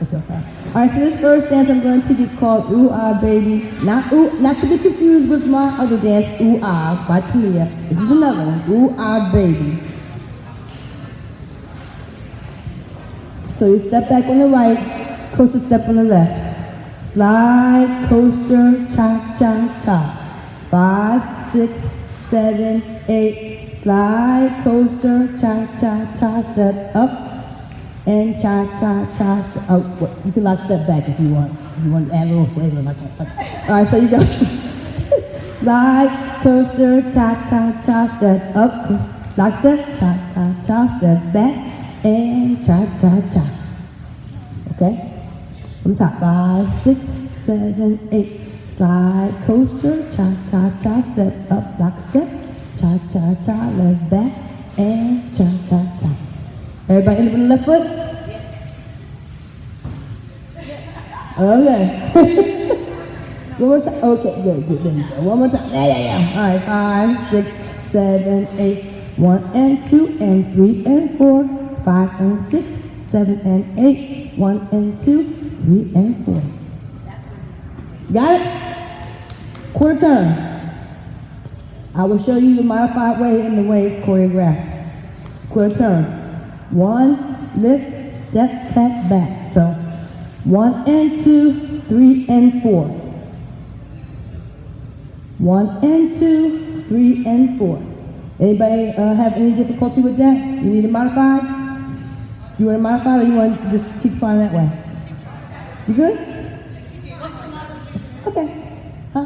It's okay. All right, so this first dance I'm going to teach is called Ooh Aah Baby. Not to be confused with my other dance, Ooh Aah by Tamia. This is another one, Ooh Aah Baby. So you step back on the right, coaster step on the left. Slide, coaster, cha, cha, cha. 5, 6, 7, 8. Slide, coaster, cha, cha, cha. Step up. And cha, cha, cha. Oh, you can step back if you want. If you want to add a little flavor like that. All right, so you go. Slide, coaster, cha, cha, cha. Step up. Lock step, cha, cha, cha. Step back. And cha, cha, cha. Okay? From top. 5, 6, 7, 8. Slide, coaster, cha, cha, cha. Step up, lock step. Cha, cha, cha. Left back. And cha, cha, cha. Everybody end up on the left foot? Yes. Okay. One more time. Okay, good. There you go. One more time. Yeah. All right, 5, 6, 7, 8. 1 and 2 and 3 and 4. 5 and 6, 7 and 8. 1 and 2, 3 and 4. Got it? Quarter turn. I will show you the modified way and the way it's choreographed. Quarter turn. 1, lift, step, tap, back. So 1 and 2, 3 and 4. 1 and 2, 3 and 4. Anybody have any difficulty with that? You need it modified? You want it modified or you want to just keep trying that way? You good? Okay. Huh?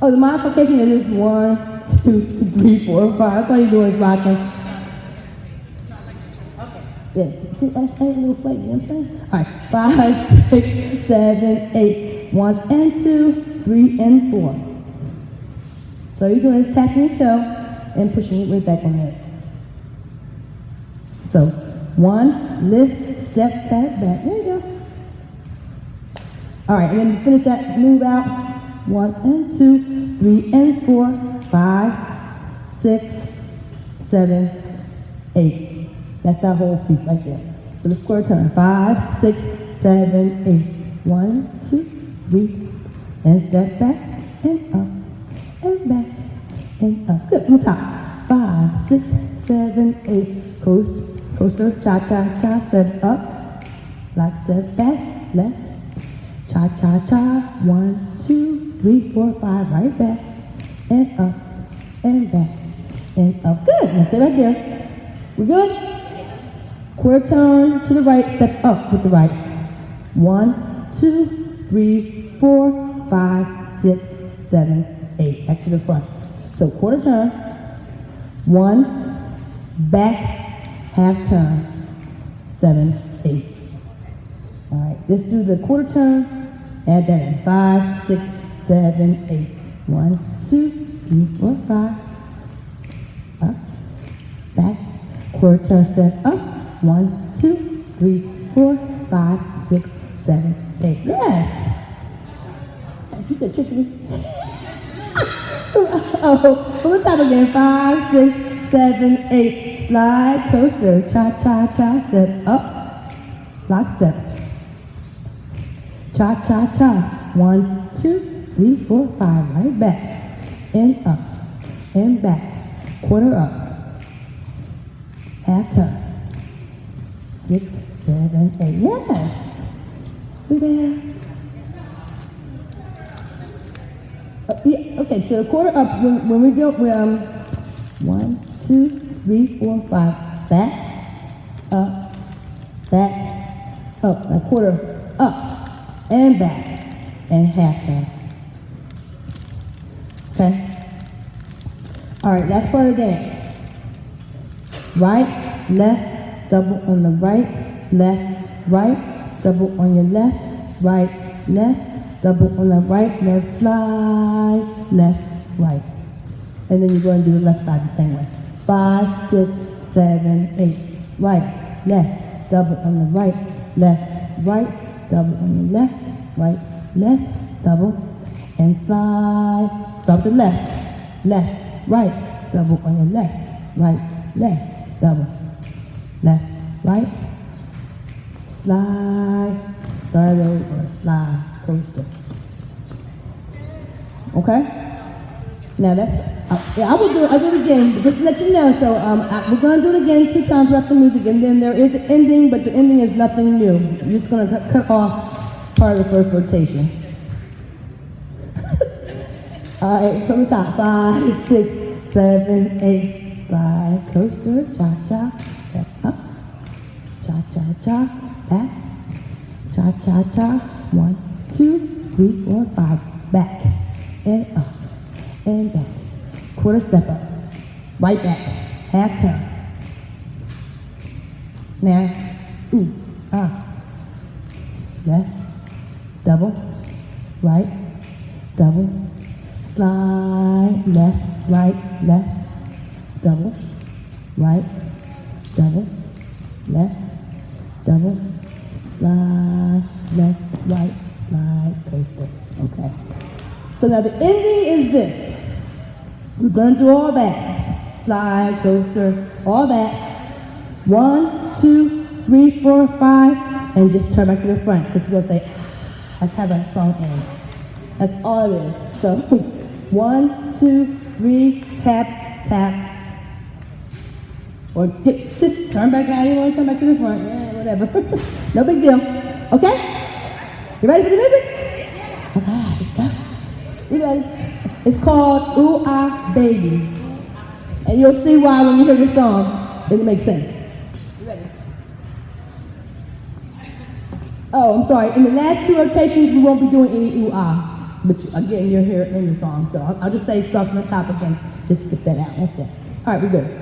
Oh, the modification is 1, 2, 3, 4, 5. That's all you're doing is rocking. Yeah, see, I had a little flavor, you know what I'm saying? All right, 5, 6, 7, 8. 1 and 2, 3 and 4. So you're doing is tapping your toe and pushing it right back on it. So 1, lift, step, tap, back. There you go. All right, and then you finish that move out. 1 and 2, 3 and 4, 5, 6, 7, 8. That's that whole piece right there. So let's quarter turn. 5, 6, 7, 8. 1, 2, 3. And step back and up and back and up. Good. From the top. 5, 6, 7, 8. Coaster, cha, cha, cha. Step up. Lock step back. Left. Cha, cha, cha. 1, 2, 3, 4, 5. Right back. And up and back and up. Good. Now stay right there. We good? Quarter turn to the right, step up with the right. 1, 2, 3, 4, 5, 6, 7, 8. Back to the front. So quarter turn. 1, back, half turn. 7, 8. All right, let's do the quarter turn. Add that in. 5, 6, 7, 8. 1, 2, 3, 4, 5. Up, back, quarter turn, step up. 1, 2, 3, 4, 5, 6, 7, 8. Yes! You said trickery. Oh, one more time again. 5, 6, 7, 8. Slide, coaster, cha, cha, cha. Step up, lock step. Cha, cha, cha. 1, 2, 3, 4, 5. Right back. And up. And back. Quarter up. Half turn. 6, 7, 8. Yes. We there. Yeah, okay, so quarter up. When we go, 1, 2, 3, 4, 5. Back, up, back, up. Now quarter up and back and half turn. Okay. All right, that's part of the dance. Right, left, double on the right, left, right, double on your left, right, left, double on the right, left, slide, left, right. And then you're going to do the left side the same way. 5, 6, 7, 8. Right, left, double on the right, left, right, double on the left, right, left, double, and slide. Stop the left, left, right, double on your left, right, left, double, left, right, slide. coaster. Okay? Now that's, yeah, I'll do it again, but just to let you know. So we're going to do it again 2 times without the music, and then there is an ending, but the ending is nothing new. You're just going to cut off part of the first rotation. All right, from the top. 5, 6, 7, 8. Slide, coaster, cha-cha, step up. Cha-cha-cha, back. Cha-cha-cha, 1, 2, 3, 4, 5. Back, and up, and back. Quarter step up. Right back, half turn. Now, ooh, ah. Left, double, right, double. Slide, left, right, left, double, right, double, left, double, slide, left, right, slide, coaster. Okay. So now the ending is this. We're going to do all that. Slide, coaster, all that. 1, 2, 3, 4, 5, and just turn back to the front, because we're going to say, that's how that song ends. That's all it is. So 1, 2, 3, tap, tap. Or just turn back out. You want to turn back to the front. Yeah, whatever. No big deal. Okay? You ready for the music? All right, let's go. You ready? It's called Ooh Aah Baby. And you'll see why when you hear the song, it makes sense. You ready? Oh, I'm sorry. In the last 2 rotations, we won't be doing any ooh ah. But again, you'll hear it in the song. So I'll just say start from the top again. Just skip that out. That's it. All right, we're good.